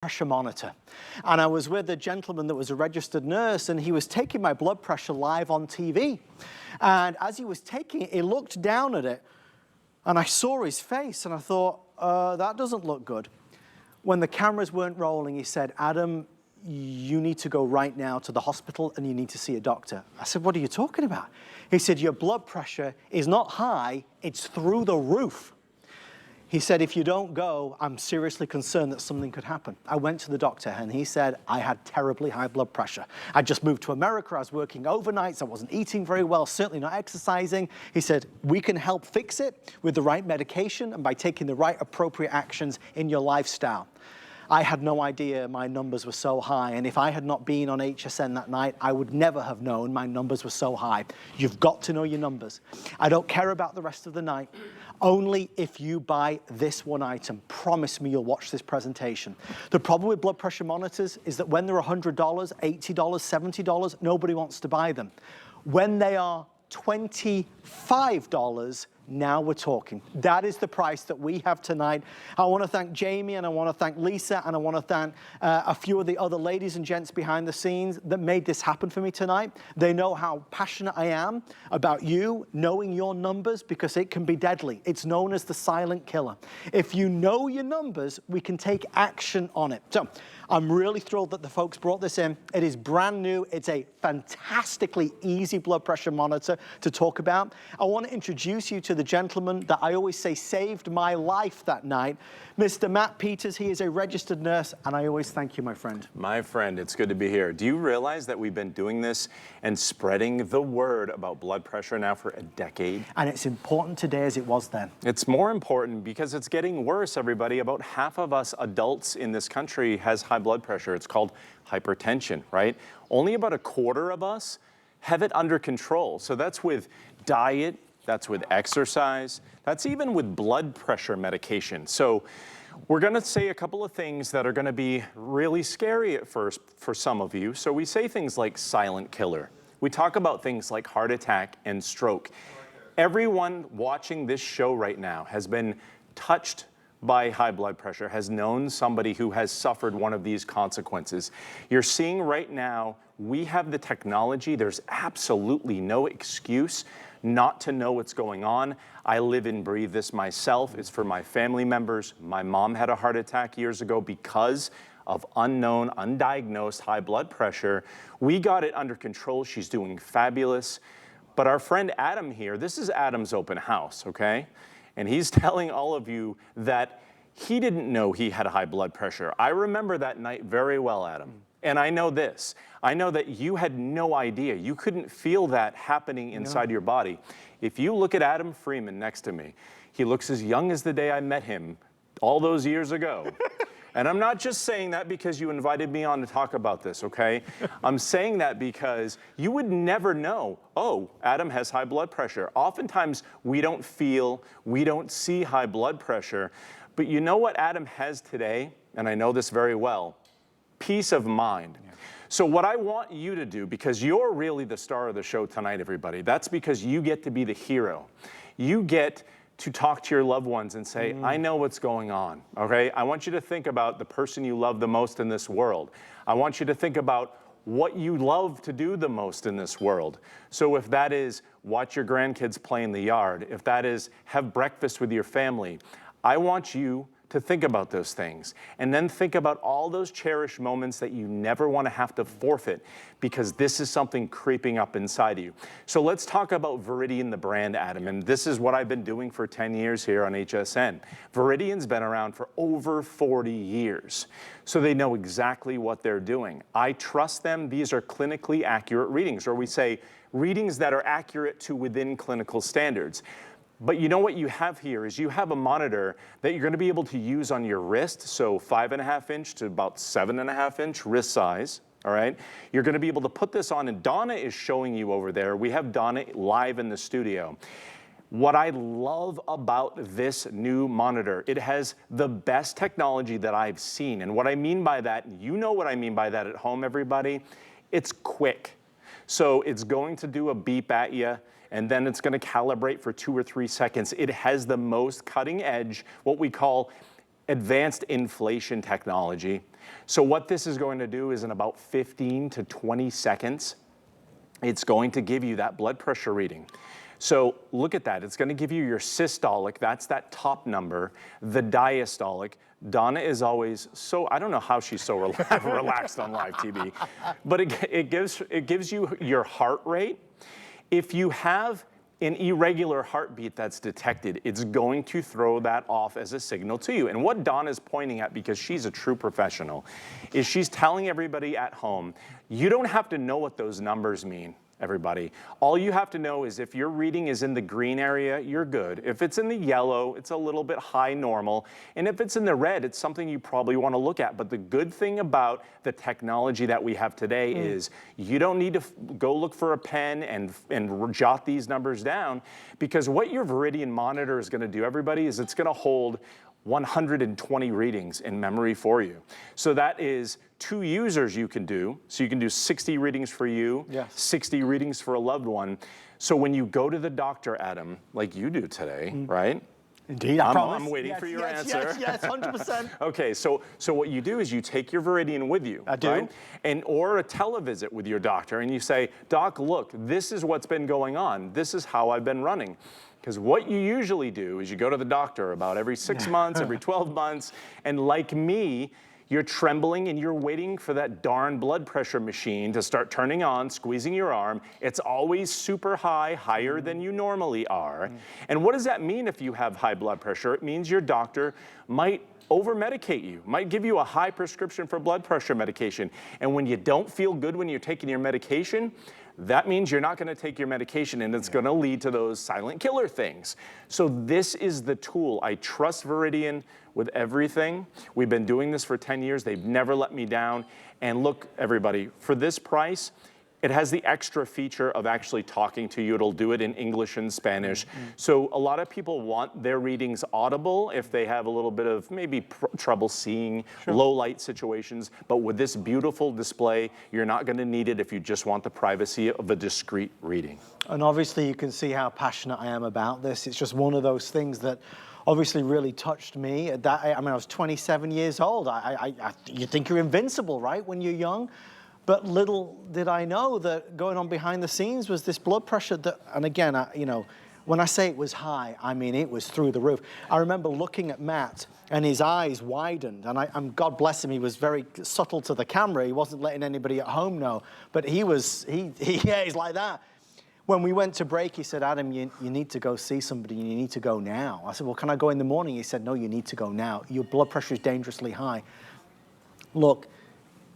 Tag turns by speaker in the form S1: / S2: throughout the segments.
S1: pressure monitor. And I was with a gentleman that was a registered nurse, and he was taking my blood pressure live on TV. And as he was taking it, he looked down at it, and I saw his face, and I thought, that doesn't look good. When the cameras weren't rolling, he said, Adam, you need to go right now to the hospital and you need to see a doctor. I said, what are you talking about? He said, your blood pressure is not high, it's through the roof. He said, if you don't go, I'm seriously concerned that something could happen. I went to the doctor and he said, I had terribly high blood pressure. I just moved to America, I was working overnights, I wasn't eating very well, certainly not exercising. He said, we can help fix it with the right medication and by taking the right appropriate actions in your lifestyle. I had no idea my numbers were so high, and if I had not been on HSN that night, I would never have known my numbers were so high. You've got to know your numbers. I don't care about the rest of the night. Only if you buy this one item, promise me you'll watch this presentation. The problem with blood pressure monitors is that when they're $100, $80, $70, nobody wants to buy them. When they are $25, now we're talking. That is the price that we have tonight. I want to thank Jamie, and I want to thank Lisa, and I want to thank a few of the other ladies and gents behind the scenes that made this happen for me tonight. They know how passionate I am about you knowing your numbers, because it can be deadly. It's known as the silent killer. If you know your numbers, we can take action on it. So I'm really thrilled that the folks brought this in. It is brand new. It's a fantastically easy blood pressure monitor to talk about. I want to introduce you to the gentleman that I always say saved my life that night, Mr. Matt Peters. He is a registered nurse, and I always thank you, my friend.
S2: My friend, it's good to be here. Do you realize that we've been doing this and spreading the word about blood pressure now for a decade?
S1: And it's important today as it was then.
S2: It's more important because it's getting worse, everybody. About half of us adults in this country has high blood pressure. It's called hypertension, right? Only about a quarter of us have it under control. So that's with diet, that's with exercise, that's even with blood pressure medication. So we're gonna say a couple of things that are gonna be really scary at first for some of you. So we say things like silent killer. We talk about things like heart attack and stroke. Everyone watching this show right now has been touched by high blood pressure, has known somebody who has suffered one of these consequences. You're seeing right now, we have the technology. There's absolutely no excuse not to know what's going on. I live and breathe this myself. It's for my family members. My mom had a heart attack years ago because of unknown, undiagnosed high blood pressure. We got it under control. She's doing fabulous. But our friend Adam here, this is Adam's open house, okay? And he's telling all of you that he didn't know he had high blood pressure. I remember that night very well, Adam. And I know this. I know that you had no idea. You couldn't feel that happening inside your body. If you look at Adam Freeman next to me, he looks as young as the day I met him all those years ago. And I'm not just saying that because you invited me on to talk about this, okay? I'm saying that because you would never know, oh, Adam has high blood pressure. Oftentimes, we don't feel, we don't see high blood pressure. But you know what Adam has today? And I know this very well. Peace of mind. Yeah. So what I want you to do, because you're really the star of the show tonight, everybody, that's because you get to be the hero. You get to talk to your loved ones and say, I know what's going on, okay? I want you to think about the person you love the most in this world. I want you to think about what you love to do the most in this world. So if that is watch your grandkids play in the yard, if that is have breakfast with your family, I want you to think about those things. And then think about all those cherished moments that you never want to have to forfeit, because this is something creeping up inside you. So let's talk about Veridian, the brand, Adam. And this is what I've been doing for 10 years here on HSN. Veridian's been around for over 40 years. So they know exactly what they're doing. I trust them. These are clinically accurate readings, or we say readings that are accurate to within clinical standards. But you know what you have here is you have a monitor that you're going to be able to use on your wrist, so 5.5 inch to about 7.5 inch wrist size, all right? You're going to be able to put this on, and Donna is showing you over there. We have Donna live in the studio. What I love about this new monitor, it has the best technology that I've seen. And what I mean by that, you know what I mean by that at home, everybody, it's quick. So it's going to do a beep at you, and then it's going to calibrate for 2 or 3 seconds. It has the most cutting edge, what we call advanced inflation technology. So what this is going to do is in about 15 to 20 seconds, it's going to give you that blood pressure reading. So look at that. It's going to give you your systolic, that's that top number, the diastolic. Donna is always so, I don't know how she's so relaxed on live TV, but it gives you your heart rate. If you have an irregular heartbeat that's detected, it's going to throw that off as a signal to you. And what Dawn is pointing at, because she's a true professional, is she's telling everybody at home, you don't have to know what those numbers mean, everybody. All you have to know is if your reading is in the green area, you're good. If it's in the yellow, it's a little bit high normal. And if it's in the red, it's something you probably want to look at. But the good thing about the technology that we have today is you don't need to go look for a pen and jot these numbers down, because what your Veridian monitor is going to do, everybody, is it's going to hold 120 readings in memory for you. So that is 2 users you can do. So you can do 60 readings for you, 60 readings for a loved one. So when you go to the doctor, Adam, like you do today, right?
S1: Indeed, I promise.
S2: I'm waiting for your answer.
S1: Yes, 100%.
S2: Okay, so what you do is you take your Veridian with you.
S1: I do.
S2: Right? And or a televisit with your doctor, and you say, Doc, look, this is what's been going on. This is how I've been running. Because what you usually do is you go to the doctor about every 6 months, every 12 months, and like me, you're trembling and you're waiting for that darn blood pressure machine to start turning on, squeezing your arm. It's always super high, higher than you normally are. And what does that mean if you have high blood pressure? It means your doctor might over-medicate you, might give you a high prescription for blood pressure medication. And when you don't feel good when you're taking your medication, that means you're not going to take your medication, and it's going to lead to those silent killer things. So this is the tool. I trust Veridian with everything. We've been doing this for 10 years. They've never let me down. And look, everybody, for this price, it has the extra feature of actually talking to you. It'll do it in English and Spanish. So a lot of people want their readings audible if they have a little bit of maybe trouble seeing, low light situations. But with this beautiful display, you're not going to need it if you just want the privacy of a discreet reading. And
S1: obviously you can see how passionate I am about this. It's just one of those things that obviously really touched me. I was 27 years old. You think you're invincible, right, when you're young? But little did I know that going on behind the scenes was this blood pressure that, and again, when I say it was high, I mean it was through the roof. I remember looking at Matt and his eyes widened, and God bless him, he was very subtle to the camera. He wasn't letting anybody at home know, but he's like that. When we went to break, he said, Adam, you need to go see somebody, you need to go now. I said, well, can I go in the morning? He said, no, you need to go now. Your blood pressure is dangerously high. Look,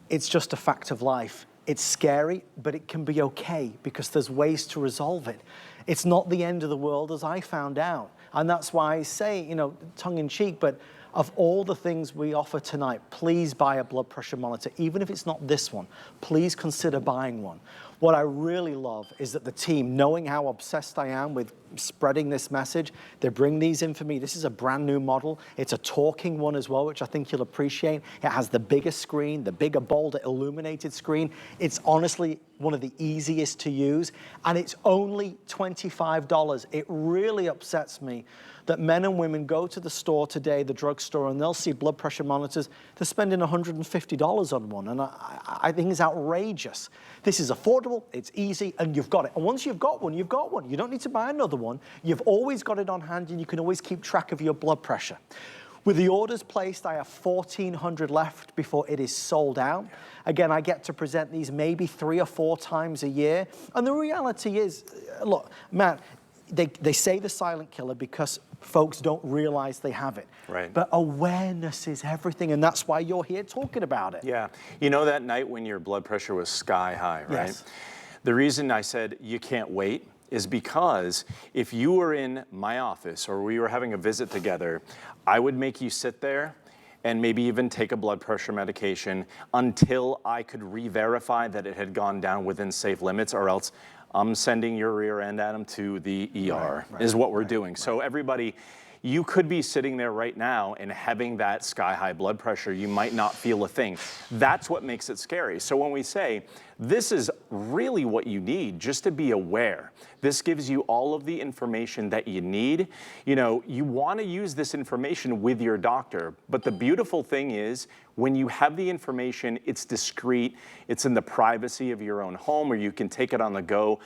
S1: it's just a fact of life. It's scary, but it can be okay because there's ways to resolve it. It's not the end of the world, as I found out. And that's why I say, tongue in cheek, but of all the things we offer tonight, please buy a blood pressure monitor. Even if it's not this one, please consider buying one. What I really love is that the team, knowing how obsessed I am with spreading this message, they bring these in for me. This is a brand new model. It's a talking one as well, which I think you'll appreciate. It has the bigger screen, the bigger, bolder, illuminated screen. It's honestly one of the easiest to use, and it's only $25. It really upsets me that men and women go to the store today, the drugstore, and they'll see blood pressure monitors. They're spending $150 on one, and I think it's outrageous. This is affordable, it's easy, and you've got it. And once you've got one, you've got one. You don't need to buy another one. You've always got it on hand, and you can always keep track of your blood pressure. With the orders placed, I have 1,400 left before it is sold out. Again, I get to present these maybe 3 or 4 times a year. And the reality is, look, Matt, they say the silent killer because folks don't realize they have it.
S2: Right.
S1: But awareness is everything, and that's why you're here talking about it.
S2: Yeah. You know that night when your blood pressure was sky high, right?
S1: Yes.
S2: The reason I said you can't wait is because if you were in my office or we were having a visit together, I would make you sit there and maybe even take a blood pressure medication until I could re-verify that it had gone down within safe limits, or else I'm sending your rear end, Adam, to the ER, is what we're doing. So everybody, You could be sitting there right now and having that sky-high blood pressure. You might not feel a thing. That's what makes it scary. So when we say, this is really what you need, just to be aware. This gives you all of the information that you need. You know, you want to use this information with your doctor, but the beautiful thing is, when you have the information, it's discreet, it's in the privacy of your own home, or you can take it on the go.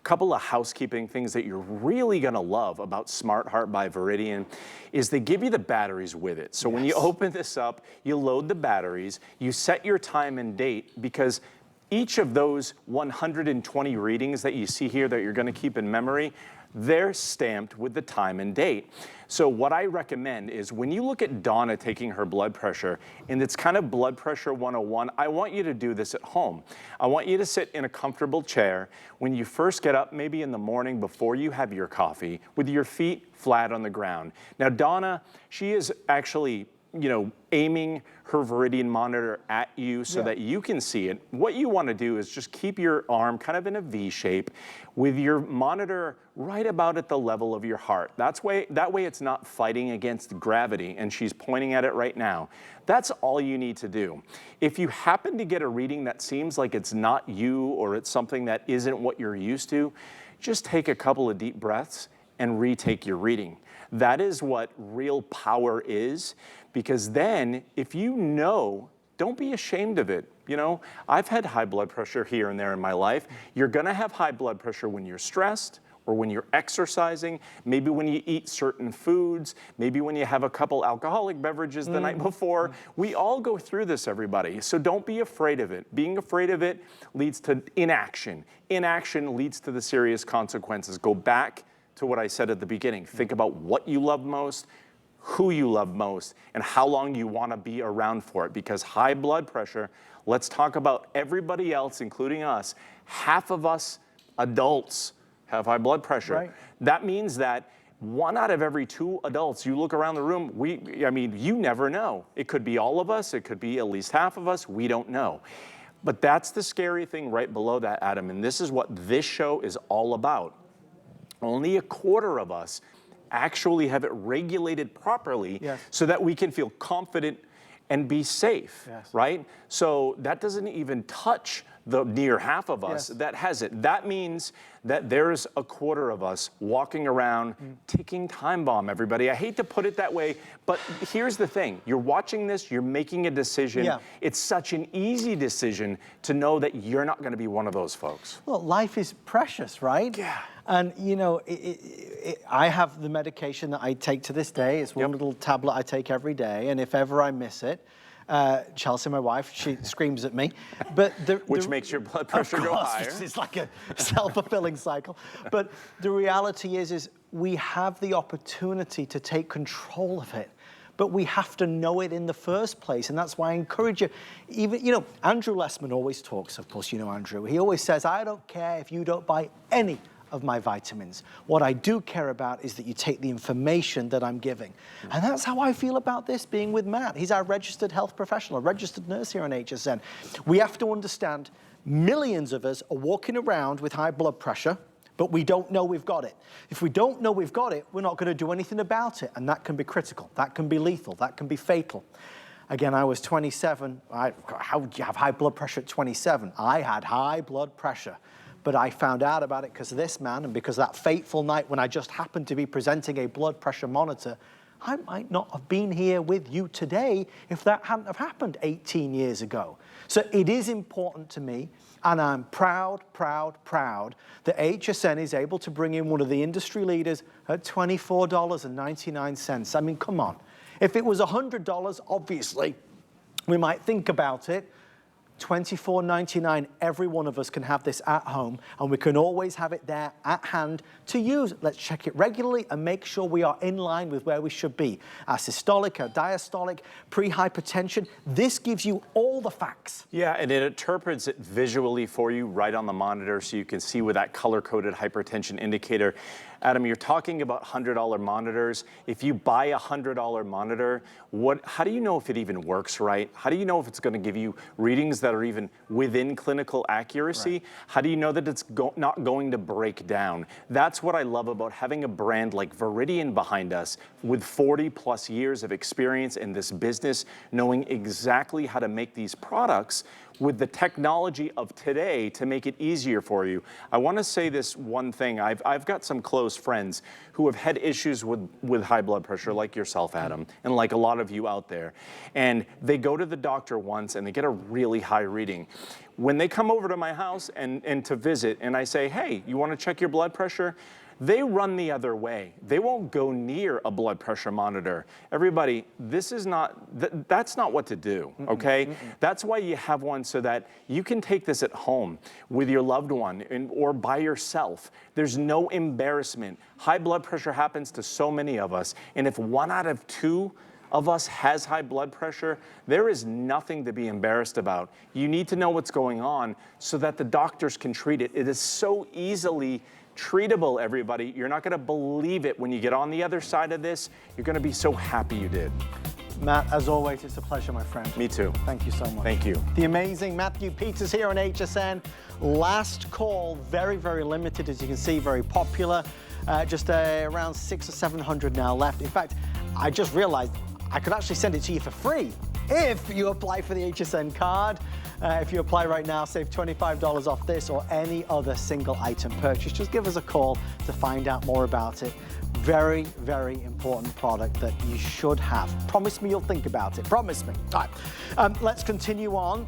S2: Couple of housekeeping things that you're really gonna love about SmartHeart by Veridian is they give you the batteries with it. So when you open this up, you load the batteries, you set your time and date, because each of those 120 readings that you see here that you're gonna keep in memory, they're stamped with the time and date. So what I recommend is when you look at Donna taking her blood pressure, and it's kind of blood pressure 101, I want you to do this at home. I want you to sit in a comfortable chair. When you first get up, maybe in the morning before you have your coffee, with your feet flat on the ground. Now Donna, she is actually, you know, aiming her Veridian monitor at you so that you can see it. What you want to do is just keep your arm kind of in a V shape with your monitor right about at the level of your heart. That way it's not fighting against gravity, and she's pointing at it right now. That's all you need to do. If you happen to get a reading that seems like it's not you, or it's something that isn't what you're used to, just take a couple of deep breaths and retake your reading. That is what real power is, because then if you know, don't be ashamed of it. You know, I've had high blood pressure here and there in my life. You're gonna have high blood pressure when you're stressed, or when you're exercising, maybe when you eat certain foods, maybe when you have a couple alcoholic beverages the night before. We all go through this, everybody, so don't be afraid of it. Being afraid of it leads to inaction. Inaction leads to the serious consequences. Go back to what I said at the beginning. Think about what you love most, who you love most, and how long you want to be around for it. Because high blood pressure, let's talk about everybody else, including us. Half of us adults have high blood pressure.
S1: Right.
S2: That means that 1 out of every 2 adults, you look around the room, I mean, you never know. It could be all of us, it could be at least half of us, we don't know. But that's the scary thing right below that, Adam, and this is what this show is all about. Only 1/4 of us actually have it regulated properly so that we can feel confident and be safe, right? So that doesn't even touch the near half of us that has it. That means that there's 1/4 of us walking around ticking time bomb, everybody. I hate to put it that way, but here's the thing. You're watching this, you're making a decision. It's such an easy decision to know that you're not gonna be one of those folks.
S1: Well, life is precious, right? Yeah. And you know, I have the medication that I take to this day. It's one little tablet I take every day, and if ever I miss it, Chelsea, my wife, she screams at me. But
S2: Which makes your blood pressure go higher.
S1: It's like a self-fulfilling cycle. But the reality is we have the opportunity to take control of it. But we have to know it in the first place. And that's why I encourage you. Even, you know, Andrew Lessman always talks, of course, you know Andrew. He always says, I don't care if you don't buy any of my vitamins. What I do care about is that you take the information that I'm giving. And that's how I feel about this being with Matt. He's our registered health professional, a registered nurse here on HSN. We have to understand millions of us are walking around with high blood pressure, but we don't know we've got it. If we don't know we've got it, we're not going to do anything about it. And that can be critical. That can be lethal. That can be fatal. Again, I was 27. How would you have high blood pressure at 27? I had high blood pressure. But I found out about it because of this man, and because that fateful night when I just happened to be presenting a blood pressure monitor. I might not have been here with you today if that hadn't have happened 18 years ago. So it is important to me, and I'm proud, proud, proud that HSN is able to bring in one of the industry leaders at $24.99. I mean, come on. If it was $100, obviously, we might think about it. $24.99, every one of us can have this at home, and we can always have it there at hand to use. Let's check it regularly and make sure we are in line with where we should be. Our systolic, our diastolic, pre-hypertension, this gives you all all the facts.
S2: Yeah, and it interprets it visually for you right on the monitor so you can see with that color-coded hypertension indicator. Adam, you're talking about $100 monitors. If you buy a $100 monitor, how do you know if it even works right? How do you know if it's going to give you readings that are even within clinical accuracy? Right. How do you know that it's not going to break down? That's what I love about having a brand like Veridian behind us with 40 plus years of experience in this business, knowing exactly how to make these products with the technology of today to make it easier for you. I want to say this one thing. I've got some close friends who have had issues with high blood pressure, like yourself, Adam, and like a lot of you out there. And they go to the doctor once and they get a really high reading. When they come over to my house and to visit, and I say, hey, you want to check your blood pressure? They run the other way. They won't go near a blood pressure monitor. Everybody, this is not, that's not what to do, okay? That's why you have one so that you can take this at home with your loved one or by yourself. There's no embarrassment. High blood pressure happens to so many of us, and if 1 out of 2 of us has high blood pressure, there is nothing to be embarrassed about. You need to know what's going on so that the doctors can treat it. It is so easily treatable, everybody. You're not going to believe it when you get on the other side of this. You're going to be so happy you did.
S1: Matt, as always, it's a pleasure, my friend.
S2: Me too.
S1: Thank you so much.
S2: Thank you.
S1: The amazing Matthew Peters here on HSN. Last call, very, very limited, as you can see, very popular. Just around 600 or 700 now left. In fact, I just realized I could actually send it to you for free if you apply for the HSN card. If you apply right now, save $25 off this or any other single item purchase. Just give us a call to find out more about it. Very, very important product that you should have. Promise me you'll think about it. Promise me. All right, let's continue on.